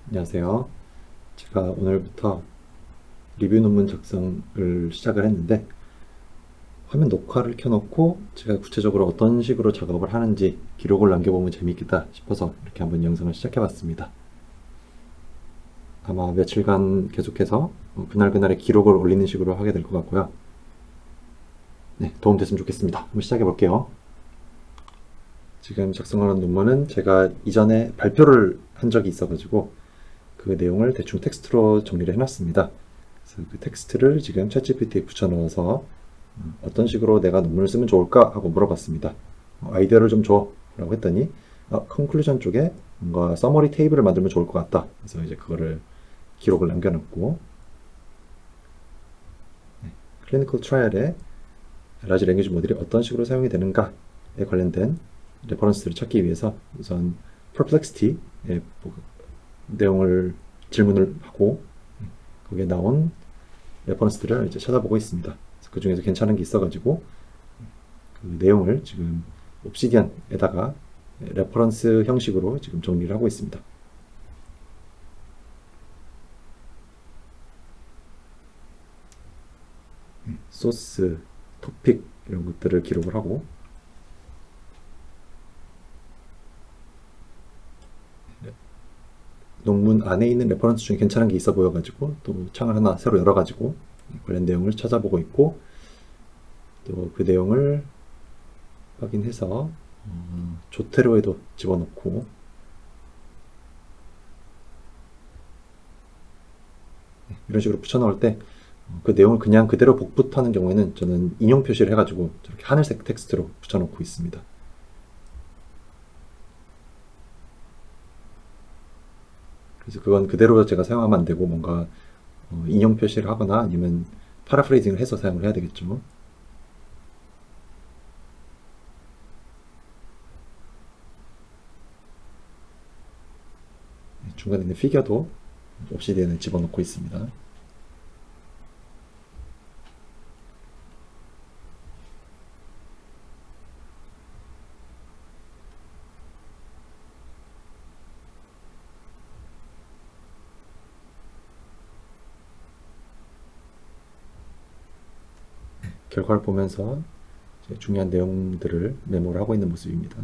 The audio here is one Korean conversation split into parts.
안녕하세요. 제가 오늘부터 리뷰 논문 작성을 시작을 했는데, 화면 녹화를 켜놓고 제가 구체적으로 어떤 식으로 작업을 하는지 기록을 남겨보면 재밌겠다 싶어서 이렇게 한번 영상을 시작해봤습니다. 아마 며칠간 계속해서 그날그날의 기록을 올리는 식으로 하게 될 것 같고요. 네, 도움됐으면 좋겠습니다. 한번 시작해볼게요. 지금 작성하는 논문은 제가 이전에 발표를 한 적이 있어가지고 그 내용을 대충 텍스트로 정리를 해놨습니다. 그래서 그 텍스트를 지금 챗GPT에 붙여넣어서 어떤 식으로 내가 논문을 쓰면 좋을까 하고 물어봤습니다. 아이디어를 좀 줘 라고 했더니 컨클루전 쪽에 뭔가 서머리 테이블을 만들면 좋을 것 같다. 그래서 이제 그거를 기록을 남겨놨고, 클리니컬 트라이얼에 라지 랭귀지 모델이 어떤 식으로 사용이 되는가에 관련된 레퍼런스를 찾기 위해서 우선 perplexity의 내용을 질문을 하고 거기에 나온 레퍼런스들을 이제 찾아보고 있습니다. 그 중에서 괜찮은 게 있어가지고 그 내용을 지금 옵시디언에다가 레퍼런스 형식으로 지금 정리를 하고 있습니다. 소스, 토픽 이런 것들을 기록을 하고, 논문 안에 있는 레퍼런스 중에 괜찮은 게 있어 보여가지고 또 창을 하나 새로 열어가지고 관련 내용을 찾아보고 있고, 또 그 내용을 확인해서 조테로에도 집어넣고, 이런 식으로 붙여넣을 때 그 내용을 그냥 그대로 복붙하는 경우에는 저는 인용 표시를 해가지고 저렇게 하늘색 텍스트로 붙여놓고 있습니다. 그래서 그건 그대로 제가 사용하면 안 되고 뭔가 인용 표시를 하거나 아니면 파라프레이징을 해서 사용을 해야 되겠죠. 중간에 있는 피겨도 옵시디언에 집어넣고 있습니다. 결과를 보면서 중요한 내용들을 메모를 하고 있는 모습입니다.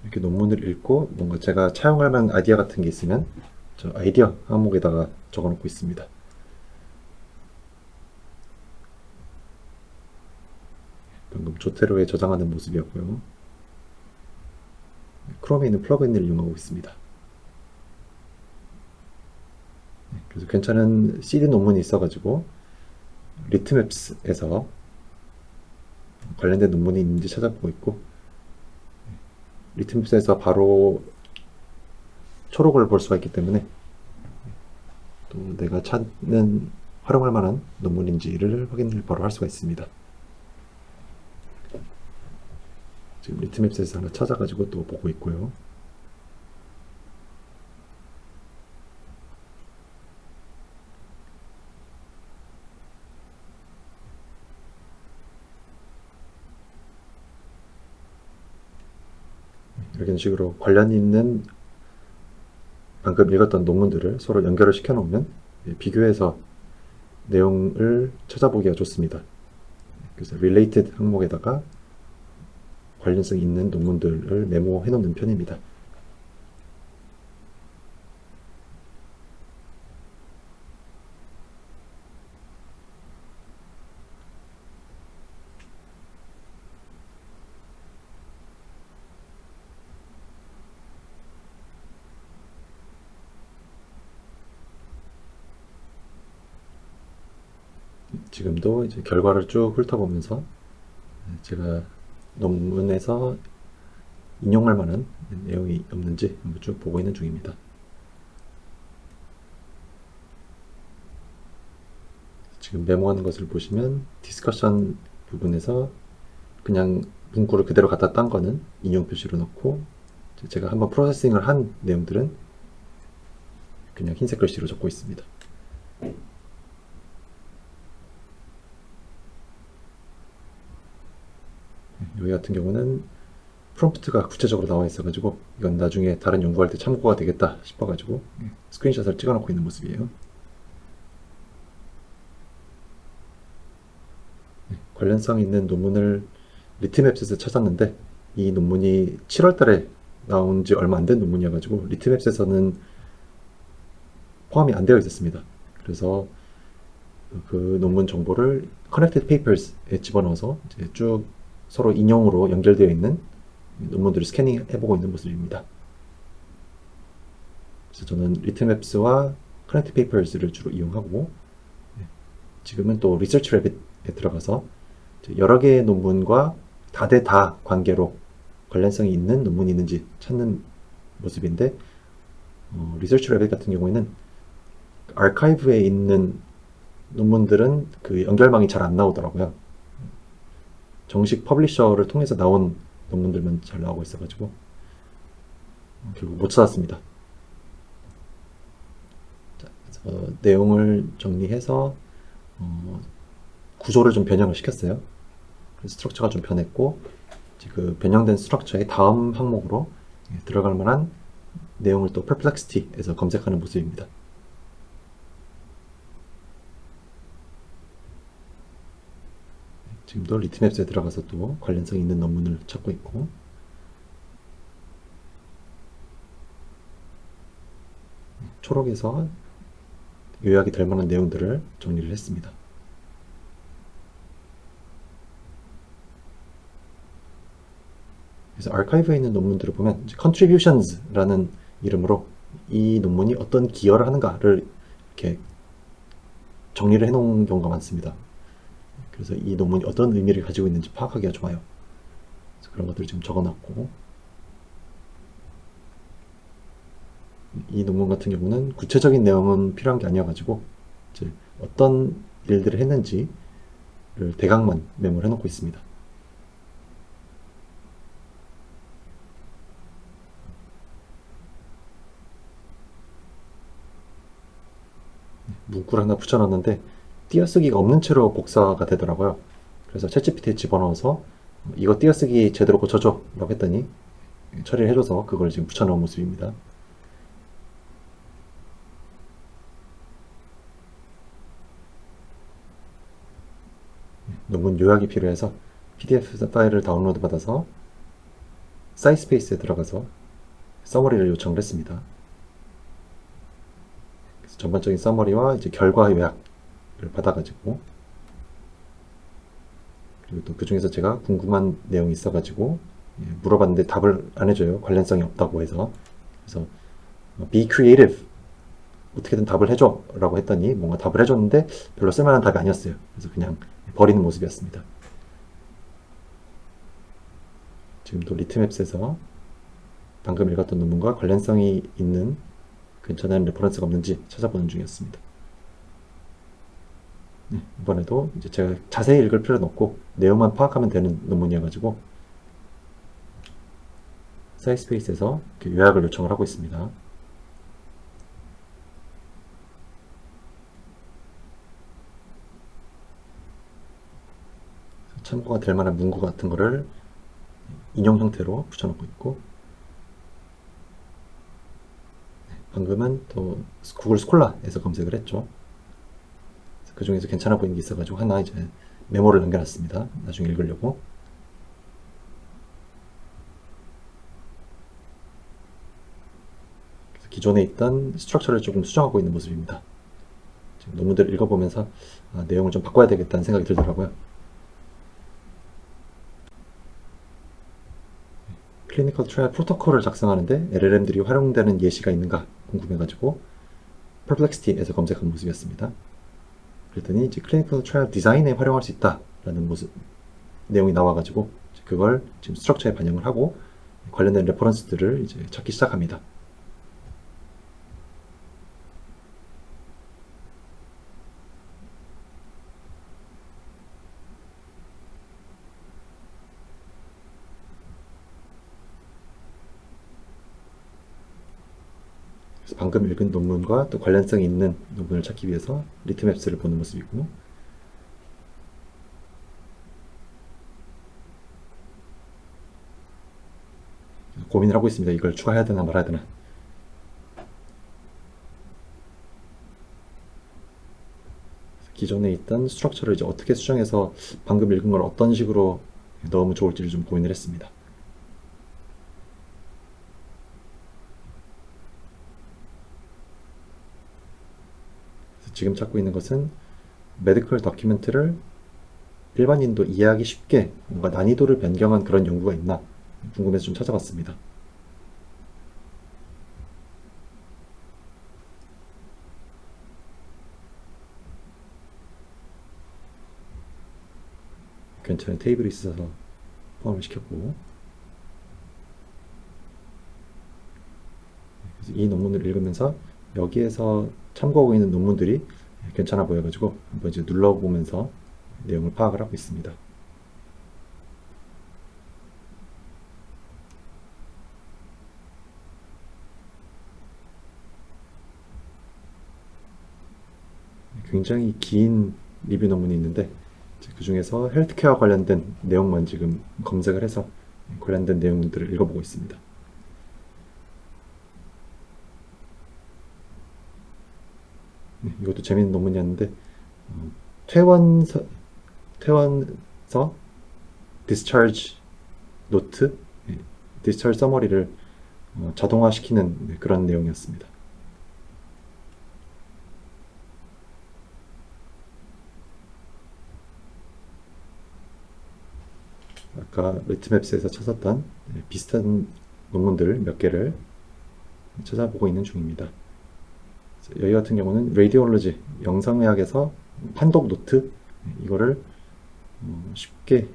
이렇게 논문을 읽고 뭔가 제가 차용할 만한 아이디어 같은 게 있으면 저 아이디어 항목에다가 적어놓고 있습니다. 방금 조테로에 저장하는 모습이었고요. 크롬에 있는 플러그인을 이용하고 있습니다. 그래서 괜찮은 CD 논문이 있어가지고 리트맵스에서 관련된 논문이 있는지 찾아보고 있고, 리트맵스에서 바로 초록을 볼 수가 있기 때문에 또 내가 찾는 활용할 만한 논문인지를 확인을 바로 할 수가 있습니다. 지금 리트맵스에서 하나 찾아가지고 또 보고 있고요. 이런 식으로 관련 있는 방금 읽었던 논문들을 서로 연결을 시켜 놓으면 비교해서 내용을 찾아보기가 좋습니다. 그래서 related 항목에다가 관련성 있는 논문들을 메모해 놓는 편입니다. 지금도 이제 결과를 쭉 훑어보면서 제가 논문에서 인용할 만한 내용이 없는지 한번 쭉 보고 있는 중입니다. 지금 메모하는 것을 보시면 디스커션 부분에서 그냥 문구를 그대로 갖다 딴 거는 인용 표시로 넣고, 제가 한번 프로세싱을 한 내용들은 그냥 흰색 글씨로 적고 있습니다. 여기 같은 경우는 프롬프트가 구체적으로 나와 있어가지고 이건 나중에 다른 연구할 때 참고가 되겠다 싶어가지고 스크린샷을 찍어놓고 있는 모습이에요. 관련성 있는 논문을 리트맵스에서 찾았는데 이 논문이 7월 달에 나온 지 얼마 안 된 논문이어가지고 리트맵스에서는 포함이 안 되어 있었습니다. 그래서 그 논문 정보를 Connected Papers에 집어넣어서 이제 쭉 서로 인용으로 연결되어 있는 논문들을 스캐닝 해보고 있는 모습입니다. 그래서 저는 리트맵스와 Connected Papers를 주로 이용하고 지금은 또 리서치 래빗에 들어가서 여러 개의 논문과 다대다 관계로 관련성이 있는 논문이 있는지 찾는 모습인데 리서치 래빗 같은 경우에는 아카이브에 있는 논문들은 그 연결망이 잘 안 나오더라고요. 정식 퍼블리셔를 통해서 나온 논문들만 잘 나오고 있어가지고 결국 못 찾았습니다. 자, 그래서 내용을 정리해서 구조를 좀 변형을 시켰어요. 스트럭처가 좀 변했고 그 변형된 스트럭처의 다음 항목으로 들어갈 만한 내용을 또 Perplexity에서 검색하는 모습입니다. 지금도 리트맵스에 들어가서 또 관련성 있는 논문을 찾고 있고 초록에서 요약이 될 만한 내용들을 정리를 했습니다. 그래서 아카이브에 있는 논문들을 보면 contributions라는 이름으로 이 논문이 어떤 기여를 하는가를 이렇게 정리를 해놓은 경우가 많습니다. 그래서 이 논문이 어떤 의미를 가지고 있는지 파악하기가 좋아요. 그래서 그런 것들을 지금 적어놨고 이 논문 같은 경우는 구체적인 내용은 필요한 게 아니어가지고 이제 어떤 일들을 했는지를 대강만 메모를 해놓고 있습니다. 문구를 하나 붙여놨는데 띄어쓰기가 없는 채로 복사가 되더라고요. 그래서 챗GPT에 집어넣어서 이거 띄어쓰기 제대로 고쳐줘 라고 했더니 처리를 해줘서 그걸 지금 붙여놓은 모습입니다. 논문 요약이 필요해서 PDF 파일을 다운로드 받아서 사이스페이스에 들어가서 서머리를 요청을 했습니다. 그래서 전반적인 서머리와 이제 결과 요약을 받아가지고 그리고 또 그 중에서 제가 궁금한 내용이 있어가지고 물어봤는데 답을 안 해줘요. 관련성이 없다고 해서. 그래서 be creative 어떻게든 답을 해줘 라고 했더니 뭔가 답을 해줬는데 별로 쓸만한 답이 아니었어요. 그래서 그냥 버리는 모습이었습니다. 지금도 리트맵스에서 방금 읽었던 논문과 관련성이 있는 괜찮은 레퍼런스가 없는지 찾아보는 중이었습니다. 이번에도 이제 제가 자세히 읽을 필요는 없고 내용만 파악하면 되는 논문이어가지고 사이스페이스에서 요약을 요청을 하고 있습니다. 참고가 될 만한 문구 같은 거를 인용 형태로 붙여놓고 있고 방금은 또 구글 스콜라에서 검색을 했죠. 그 중에서 괜찮아 보이는 게 있어가지고 하나 이제 메모를 남겨놨습니다. 나중에 읽으려고. 기존에 있던 스트럭처를 조금 수정하고 있는 모습입니다. 지금 논문들을 읽어보면서 내용을 좀 바꿔야 되겠다는 생각이 들더라고요. 클리니컬 트라이얼 프로토콜을 작성하는데 LLM들이 활용되는 예시가 있는가 궁금해가지고 Perplexity에서 검색한 모습이었습니다. 그랬더니 이제 클리니컬 트라이얼 디자인에 활용할 수 있다라는 모습 내용이 나와가지고 그걸 지금 스트럭처에 반영을 하고 관련된 레퍼런스들을 이제 찾기 시작합니다. 그래서 방금 읽은 논문과 또 관련성이 있는 논문을 찾기 위해서 리트맵스를 보는 모습이고 고민을 하고 있습니다. 이걸 추가해야 되나 말아야 되나. 기존에 있던 스트럭처를 이제 어떻게 수정해서 방금 읽은 걸 어떤 식으로 넣으면 좋을지를 좀 고민을 했습니다. 지금 찾고 있는 것은 메디컬 다큐멘트를 일반인도 이해하기 쉽게 뭔가 난이도를 변경한 그런 연구가 있나 궁금해서 좀 찾아봤습니다. 괜찮은 테이블이 있어서 포함을 시켰고, 그래서 이 논문을 읽으면서 여기에서 참고하고 있는 논문들이 괜찮아 보여가지고 한번 이제 눌러보면서 내용을 파악을 하고 있습니다. 굉장히 긴 리뷰 논문이 있는데 그 중에서 헬스케어 관련된 내용만 지금 검색을 해서 관련된 내용들을 읽어보고 있습니다. 이것도 재밌는 논문이었는데 퇴원서 discharge 노트, discharge 서머리를 자동화시키는 그런 내용이었습니다. 아까 리트맵스에서 찾았던 비슷한 논문들 몇 개를 찾아보고 있는 중입니다. 여기 같은 경우는 레디올로지, 영상의학에서 판독 노트, 이거를 쉽게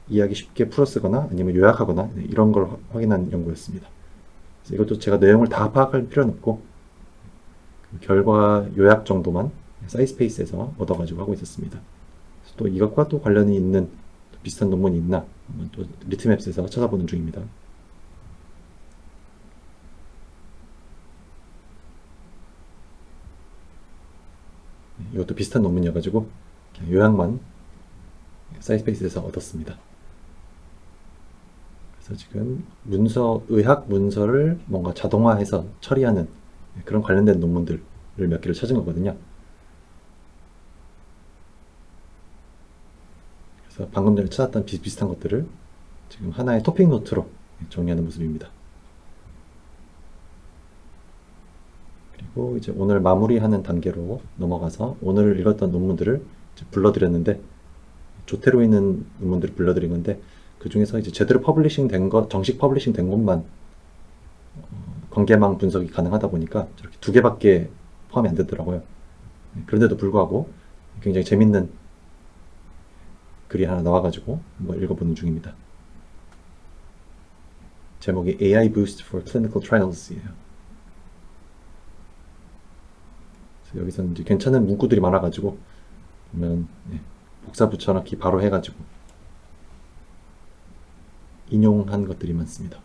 이해하기 쉽게 풀어 쓰거나 아니면 요약하거나 이런 걸 확인한 연구였습니다. 그래서 이것도 제가 내용을 다 파악할 필요는 없고 그 결과 요약 정도만 사이스페이스에서 얻어가지고 하고 있었습니다. 또 이것과 또 관련이 있는 비슷한 논문이 있나 또 리트맵스에서 찾아보는 중입니다. 이것도 비슷한 논문이어가지고 요약만 사이스페이스에서 얻었습니다. 그래서 지금 의학 문서를 뭔가 자동화해서 처리하는 그런 관련된 논문들을 몇 개를 찾은 거거든요. 그래서 방금 전에 찾았던 비슷한 것들을 지금 하나의 토픽 노트로 정리하는 모습입니다. 그리고 이제 오늘 마무리하는 단계로 넘어가서 오늘 읽었던 논문들을 불러드렸는데, 조태로 있는 논문들을 불러드린 건데 그 중에서 이제 제대로 퍼블리싱 된 것, 정식 퍼블리싱 된 것만 관계망 분석이 가능하다 보니까 저렇게 2개밖에 포함이 안 되더라고요. 그런데도 불구하고 굉장히 재밌는 글이 하나 나와가지고 한번 읽어보는 중입니다. 제목이 AI Boost for Clinical Trials이에요. 여기서는 이제 괜찮은 문구들이 많아가지고 보면 복사 붙여넣기 바로 해가지고 인용한 것들이 많습니다.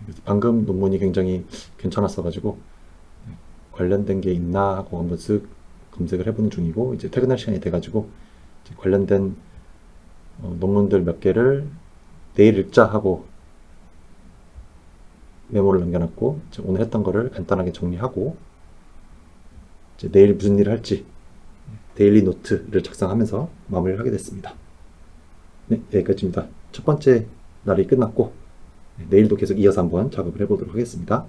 그래서 방금 논문이 굉장히 괜찮았어가지고 관련된 게 있나 하고 한번 쓱 검색을 해보는 중이고, 이제 퇴근할 시간이 돼가지고 이제 관련된 논문들 몇 개를 내일 읽자 하고 메모를 남겨놨고, 오늘 했던 거를 간단하게 정리하고 이제 내일 무슨 일을 할지 데일리 노트를 작성하면서 마무리를 하게 됐습니다. 네, 여기까지입니다. 첫 번째 날이 끝났고 내일도 계속 이어서 한번 작업을 해보도록 하겠습니다.